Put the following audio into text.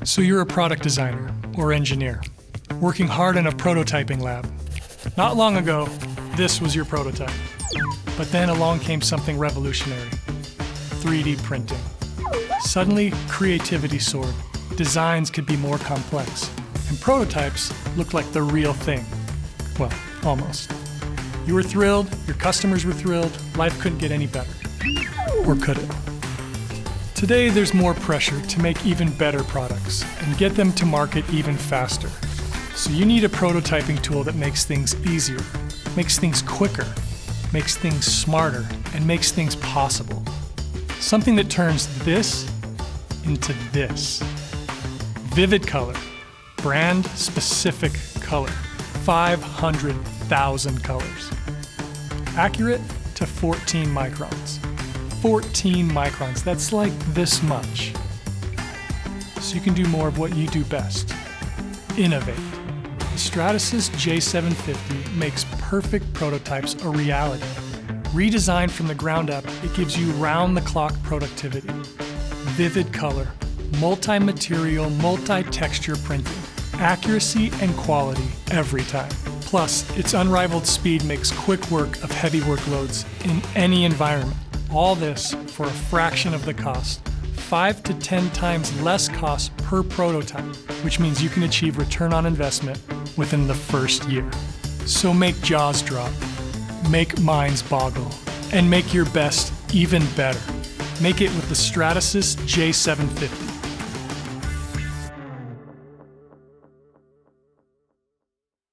So you're a product designer or engineer, working hard in a prototyping lab. Not long ago, this was your prototype. But then along came something revolutionary: 3D printing. Suddenly, creativity soared. Designs could be more complex, and prototypes looked like the real thing. Well, almost. You were thrilled, your customers were thrilled, life couldn't get any better. Or could it? Today, there's more pressure to make even better products and get them to market even faster. So you need a prototyping tool that makes things easier, makes things quicker, makes things smarter, and makes things possible. Something that turns this into this. Vivid color, brand-specific color, 500,000 colors. Accurate to 14 microns. 14 microns, that's like this much. So you can do more of what you do best: innovate. The Stratasys J750 makes perfect prototypes a reality. Redesigned from the ground up, it gives you round-the-clock productivity. Vivid color, multi-material, multi-texture printing, accuracy and quality every time. Plus, its unrivaled speed makes quick work of heavy workloads in any environment. All this for a fraction of the cost, 5 to 10 times less cost per prototype, which means you can achieve return on investment within the first year. So make jaws drop, make minds boggle, and make your best even better. Make it with the Stratasys J750.